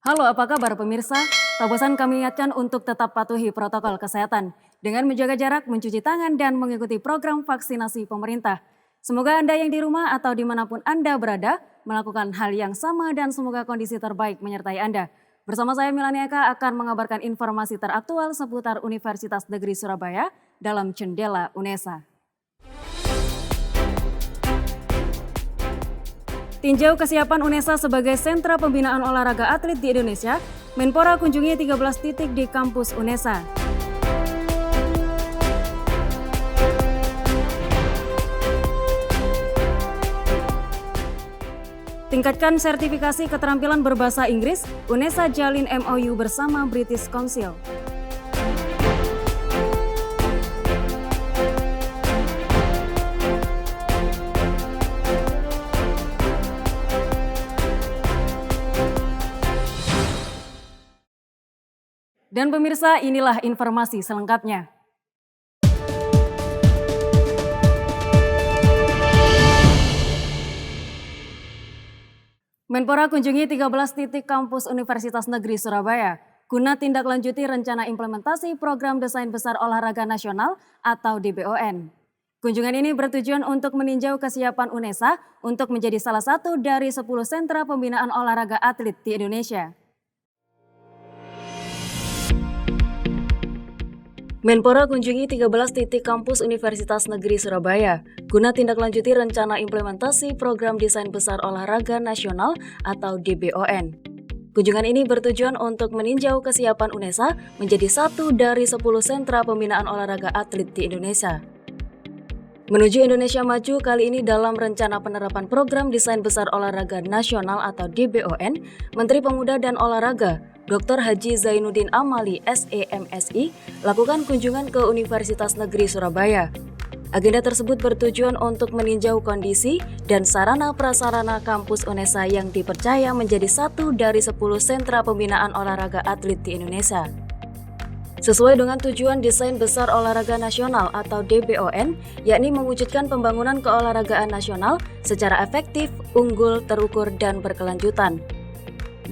Halo, apa kabar pemirsa? Tak bosan kami ingatkan untuk tetap patuhi protokol kesehatan dengan menjaga jarak, mencuci tangan, dan mengikuti program vaksinasi pemerintah. Semoga Anda yang di rumah atau dimanapun Anda berada melakukan hal yang sama dan semoga kondisi terbaik menyertai Anda. Bersama saya Milani Eka akan mengabarkan informasi teraktual seputar Universitas Negeri Surabaya dalam Jendela UNESA. Tinjau kesiapan UNESA sebagai sentra pembinaan olahraga atlet di Indonesia, Menpora kunjungi 13 titik di kampus UNESA. Tingkatkan sertifikasi keterampilan berbahasa Inggris, UNESA jalin MOU bersama British Council. Dan pemirsa, inilah informasi selengkapnya. Menpora kunjungi 13 titik kampus Universitas Negeri Surabaya guna tindak lanjuti rencana implementasi Program Desain Besar Olahraga Nasional atau DBON. Kunjungan ini bertujuan untuk meninjau kesiapan UNESA untuk menjadi salah satu dari 10 sentra pembinaan olahraga atlet di Indonesia. Menpora kunjungi 13 titik kampus Universitas Negeri Surabaya guna tindak lanjuti rencana implementasi Program Desain Besar Olahraga Nasional atau DBON. Kunjungan ini bertujuan untuk meninjau kesiapan UNESA menjadi satu dari 10 sentra pembinaan olahraga atlet di Indonesia. Menuju Indonesia Maju kali ini dalam rencana penerapan Program Desain Besar Olahraga Nasional atau DBON, Menteri Pemuda dan Olahraga Dr. Haji Zainuddin Amali SEMSI lakukan kunjungan ke Universitas Negeri Surabaya. Agenda tersebut bertujuan untuk meninjau kondisi dan sarana-prasarana kampus UNESA yang dipercaya menjadi satu dari 10 sentra pembinaan olahraga atlet di Indonesia. Sesuai dengan tujuan Desain Besar Olahraga Nasional atau DBON, yakni mewujudkan pembangunan keolahragaan nasional secara efektif, unggul, terukur, dan berkelanjutan.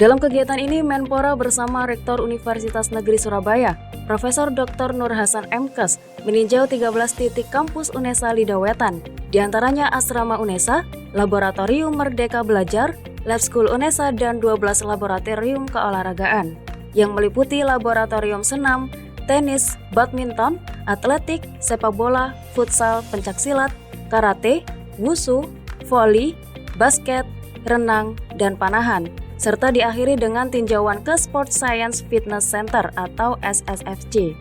Dalam kegiatan ini, Menpora bersama Rektor Universitas Negeri Surabaya, Profesor Dr. Nur Hasan Mkes, meninjau 13 titik kampus UNESA Lidawetan, diantaranya Asrama UNESA, Laboratorium Merdeka Belajar, Lab School UNESA, dan 12 laboratorium keolahragaan, yang meliputi laboratorium senam, tenis, badminton, atletik, sepak bola, futsal, pencaksilat, karate, wushu, voli, basket, renang, dan panahan, serta diakhiri dengan tinjauan ke Sport Science Fitness Center atau SSFC.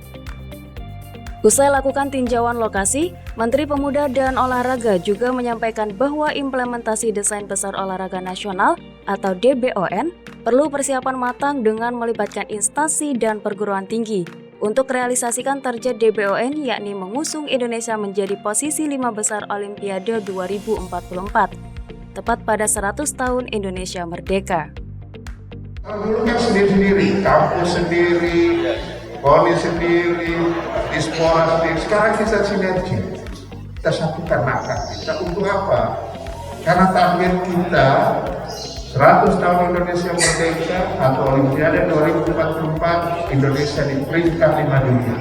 Usai lakukan tinjauan lokasi, Menteri Pemuda dan Olahraga juga menyampaikan bahwa implementasi Desain Besar Olahraga Nasional atau DBON perlu persiapan matang dengan melibatkan instansi dan perguruan tinggi untuk realisasikan target DBON, yakni mengusung Indonesia menjadi posisi 5 besar Olimpiade 2044, tepat pada 100 tahun Indonesia Merdeka. Dulu kan sendiri-sendiri, kampus sendiri, KONI sendiri, Dispora sendiri. Sekarang kita sinergi, kita satukan akar kita untuk apa? Karena target kita 100 tahun Indonesia Merdeka atau Olimpiade 2044, Indonesia di peringkat 5 dunia.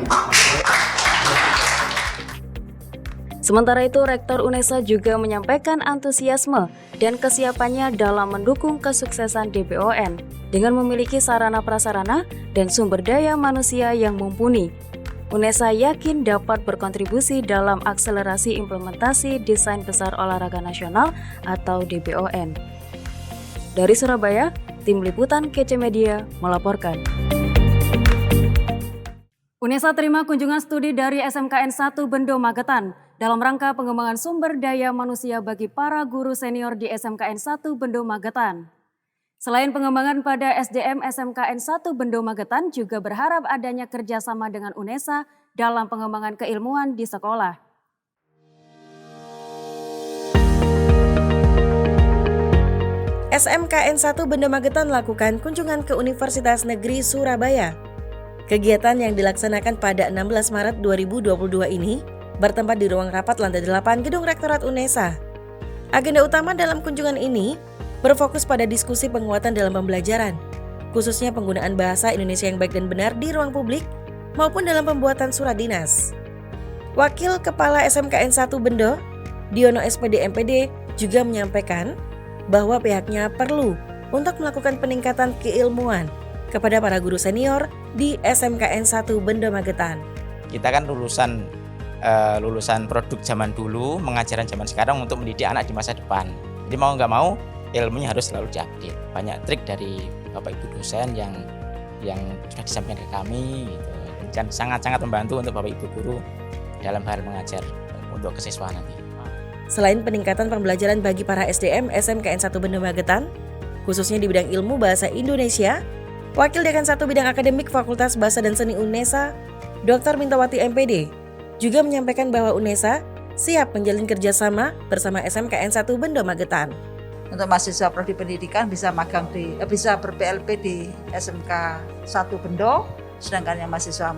Sementara itu, Rektor UNESA juga menyampaikan antusiasme dan kesiapannya dalam mendukung kesuksesan DBON dengan memiliki sarana prasarana dan sumber daya manusia yang mumpuni. UNESA yakin dapat berkontribusi dalam akselerasi implementasi Desain Besar Olahraga Nasional atau DBON. Dari Surabaya, Tim Liputan KC Media melaporkan. UNESA terima kunjungan studi dari SMKN 1 Bendo Magetan dalam rangka pengembangan sumber daya manusia bagi para guru senior di SMKN 1 Bendo Magetan. Selain pengembangan pada SDM, SMKN 1 Bendo Magetan juga berharap adanya kerjasama dengan UNESA dalam pengembangan keilmuan di sekolah. SMKN 1 Bendo Magetan lakukan kunjungan ke Universitas Negeri Surabaya. Kegiatan yang dilaksanakan pada 16 Maret 2022 ini bertempat di ruang rapat lantai 8 Gedung Rektorat UNESA. Agenda utama dalam kunjungan ini berfokus pada diskusi penguatan dalam pembelajaran, khususnya penggunaan bahasa Indonesia yang baik dan benar di ruang publik maupun dalam pembuatan surat dinas. Wakil Kepala SMKN 1 Bendo, Diono SPD MPD, juga menyampaikan bahwa pihaknya perlu untuk melakukan peningkatan keilmuan kepada para guru senior di SMKN 1 Bendo Magetan. Kita kan lulusan produk zaman dulu, mengajaran zaman sekarang untuk mendidik anak di masa depan. Jadi mau nggak mau ilmunya harus selalu diupdate. Banyak trik dari Bapak Ibu dosen yang sudah disampaikan ke kami gitu. Dan sangat-sangat membantu untuk Bapak Ibu guru dalam hal mengajar untuk kesiswaan nanti. Selain peningkatan pembelajaran bagi para SDM SMKN 1 Bendo Magetan, khususnya di bidang ilmu bahasa Indonesia, Wakil Dekan 1 Bidang Akademik Fakultas Bahasa dan Seni UNESA, Dr. Mintawati MPD, juga menyampaikan bahwa UNESA siap menjalin kerjasama bersama SMKN 1 Bendo Magetan. Untuk mahasiswa prodi pendidikan bisa bisa ber-PLP di SMK 1 Bendo, sedangkan yang mahasiswa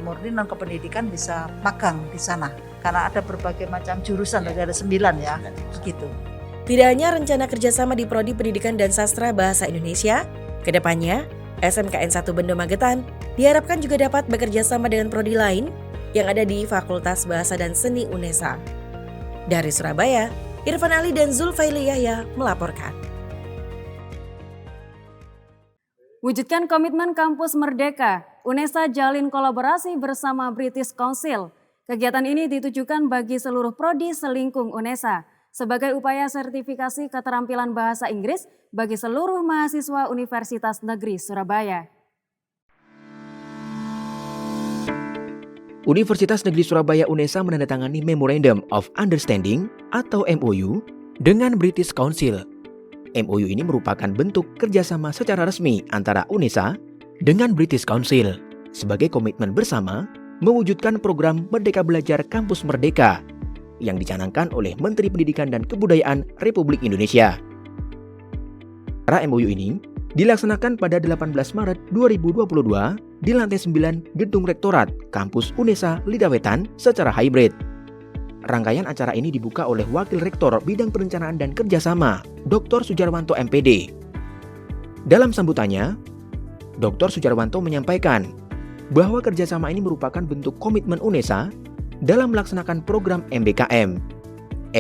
murni non kependidikan bisa magang di sana. Karena ada berbagai macam jurusan, ada 9 ya, begitu. Tidak hanya rencana kerjasama di Prodi Pendidikan dan Sastra Bahasa Indonesia, kedepannya SMKN 1 Bendo Magetan diharapkan juga dapat bekerja sama dengan prodi lain yang ada di Fakultas Bahasa dan Seni UNESA. Dari Surabaya, Irfan Ali dan Zulfaili Yahya melaporkan. Wujudkan komitmen kampus merdeka, UNESA jalin kolaborasi bersama British Council. Kegiatan ini ditujukan bagi seluruh prodi selingkung UNESA sebagai upaya sertifikasi keterampilan bahasa Inggris bagi seluruh mahasiswa Universitas Negeri Surabaya. Universitas Negeri Surabaya UNESA menandatangani Memorandum of Understanding atau MOU dengan British Council. MOU ini merupakan bentuk kerjasama secara resmi antara UNESA dengan British Council sebagai komitmen bersama mewujudkan program Merdeka Belajar Kampus Merdeka yang dicanangkan oleh Menteri Pendidikan dan Kebudayaan Republik Indonesia. Acara MOU ini dilaksanakan pada 18 Maret 2022 di lantai 9 Gedung Rektorat Kampus UNESA Lidawetan secara hybrid. Rangkaian acara ini dibuka oleh Wakil Rektor Bidang Perencanaan dan Kerjasama, Dr. Sujarwanto MPD. Dalam sambutannya, Dr. Sujarwanto menyampaikan bahwa kerjasama ini merupakan bentuk komitmen UNESA dalam melaksanakan program MBKM.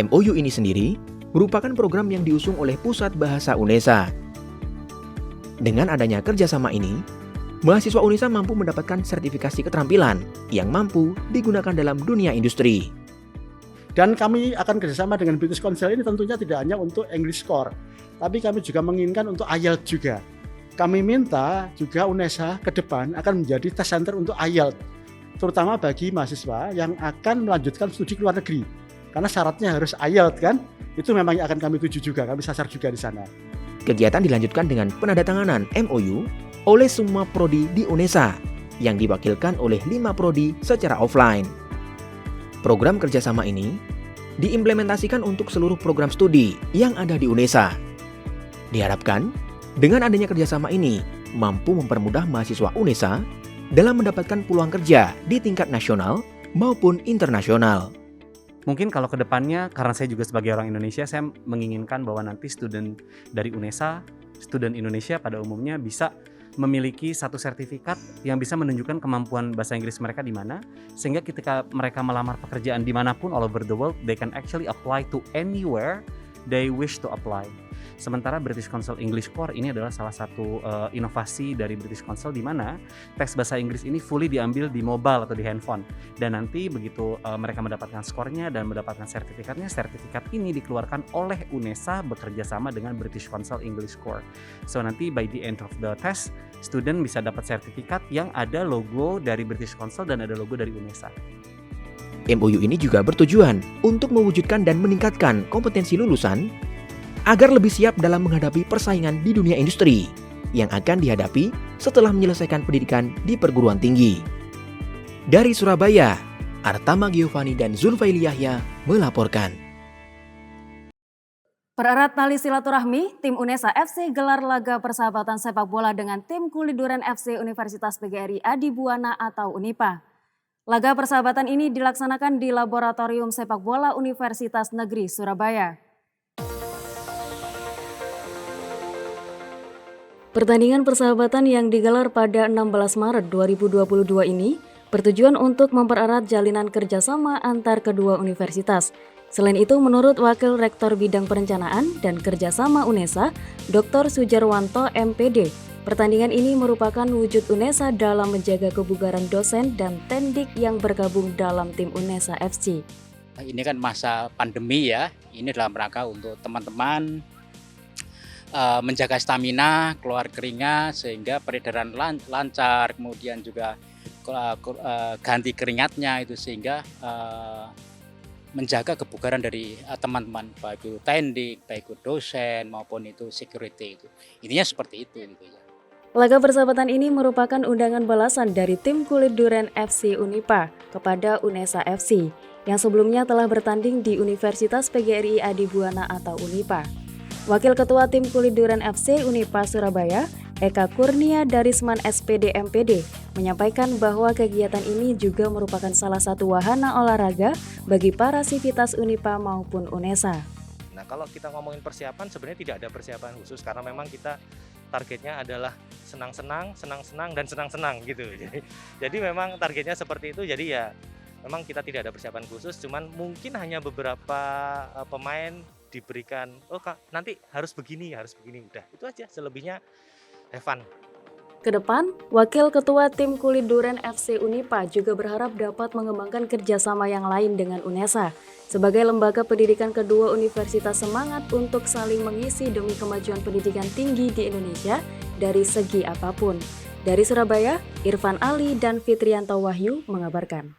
MOU ini sendiri merupakan program yang diusung oleh Pusat Bahasa UNESA. Dengan adanya kerjasama ini, mahasiswa UNESA mampu mendapatkan sertifikasi keterampilan yang mampu digunakan dalam dunia industri. Dan kami akan kerjasama dengan British Council ini tentunya tidak hanya untuk English Core, tapi kami juga menginginkan untuk IELTS juga. Kami minta juga UNESA ke depan akan menjadi test center untuk IELTS, terutama bagi mahasiswa yang akan melanjutkan studi ke luar negeri. Karena syaratnya harus IELTS kan, itu memang akan kami tuju juga, kami sasar juga di sana. Kegiatan dilanjutkan dengan penandatanganan MOU oleh semua prodi di UNESA yang diwakilkan oleh 5 prodi secara offline. Program kerjasama ini diimplementasikan untuk seluruh program studi yang ada di UNESA. Diharapkan dengan adanya kerjasama ini mampu mempermudah mahasiswa UNESA dalam mendapatkan peluang kerja di tingkat nasional maupun internasional. Mungkin kalau ke depannya, karena saya juga sebagai orang Indonesia, saya menginginkan bahwa nanti student dari UNESA, student Indonesia pada umumnya bisa memiliki satu sertifikat yang bisa menunjukkan kemampuan bahasa Inggris mereka di mana, sehingga ketika mereka melamar pekerjaan dimanapun all over the world, they can actually apply to anywhere they wish to apply. Sementara British Council English Core ini adalah salah satu inovasi dari British Council di mana teks bahasa Inggris ini fully diambil di mobile atau di handphone. Dan nanti begitu mereka mendapatkan skornya dan mendapatkan sertifikatnya, sertifikat ini dikeluarkan oleh UNESA bekerja sama dengan British Council English Core. So nanti by the end of the test, student bisa dapat sertifikat yang ada logo dari British Council dan ada logo dari UNESA. MOU ini juga bertujuan untuk mewujudkan dan meningkatkan kompetensi lulusan agar lebih siap dalam menghadapi persaingan di dunia industri yang akan dihadapi setelah menyelesaikan pendidikan di perguruan tinggi. Dari Surabaya, Artama Giovanni dan Zulfaili Yahya melaporkan. Pererat tali silaturahmi, tim UNESA FC gelar laga persahabatan sepak bola dengan tim Kuliduran FC Universitas PGRI Adi Buwana atau UNIPA. Laga persahabatan ini dilaksanakan di Laboratorium Sepak Bola Universitas Negeri Surabaya. Pertandingan persahabatan yang digelar pada 16 Maret 2022 ini bertujuan untuk mempererat jalinan kerjasama antar kedua universitas. Selain itu, menurut Wakil Rektor Bidang Perencanaan dan Kerjasama UNESA, Dr. Sujarwanto MPD, pertandingan ini merupakan wujud UNESA dalam menjaga kebugaran dosen dan tendik yang bergabung dalam tim UNESA FC. Ini kan masa pandemi ya, ini dalam rangka untuk teman-teman menjaga stamina, keluar keringat sehingga peredaran lancar, kemudian juga ganti keringatnya itu sehingga menjaga kebugaran dari teman-teman, baik itu tendik, baik itu dosen maupun itu security itu. Intinya seperti itu gitu ya. Laga persahabatan ini merupakan undangan balasan dari tim Kulit Duren FC Unipa kepada UNESA FC yang sebelumnya telah bertanding di Universitas PGRI Adibuana atau Unipa. Wakil Ketua Tim Kulit Duren FC Unipa Surabaya, Eka Kurnia Darisman SPD MPD, menyampaikan bahwa kegiatan ini juga merupakan salah satu wahana olahraga bagi para sivitas Unipa maupun UNESA. Nah, kalau kita ngomongin persiapan, sebenarnya tidak ada persiapan khusus karena memang kita targetnya adalah senang-senang, senang-senang, dan senang-senang gitu. Jadi memang targetnya seperti itu, jadi ya memang kita tidak ada persiapan khusus, cuman mungkin hanya beberapa pemain diberikan, oh Kak, nanti harus begini, udah itu aja, selebihnya have fun. Kedepan, Wakil Ketua Tim Kulit Duren FC Unipa juga berharap dapat mengembangkan kerjasama yang lain dengan UNESA sebagai lembaga pendidikan kedua universitas semangat untuk saling mengisi demi kemajuan pendidikan tinggi di Indonesia dari segi apapun. Dari Surabaya, Irfan Ali dan Fitrianto Wahyu mengabarkan.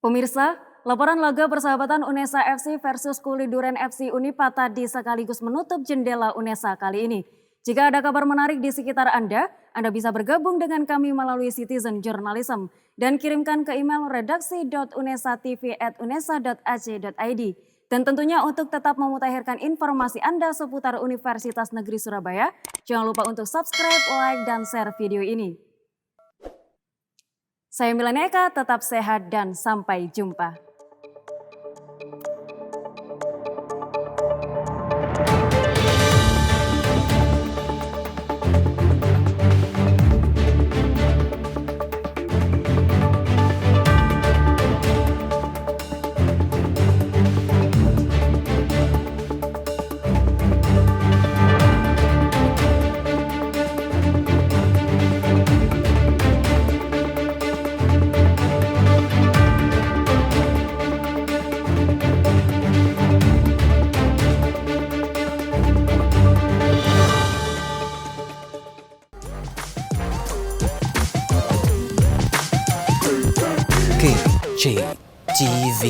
Pemirsa, laporan laga persahabatan UNESA FC versus Kulit Duren FC Unipa tadi sekaligus menutup jendela UNESA kali ini. Jika ada kabar menarik di sekitar Anda bisa bergabung dengan kami melalui Citizen Journalism dan kirimkan ke email redaksi.unesatv@unesa.ac.id. Dan tentunya untuk tetap memutakhirkan informasi Anda seputar Universitas Negeri Surabaya, jangan lupa untuk subscribe, like, dan share video ini. Saya Milana Eka, tetap sehat dan sampai jumpa. KCTV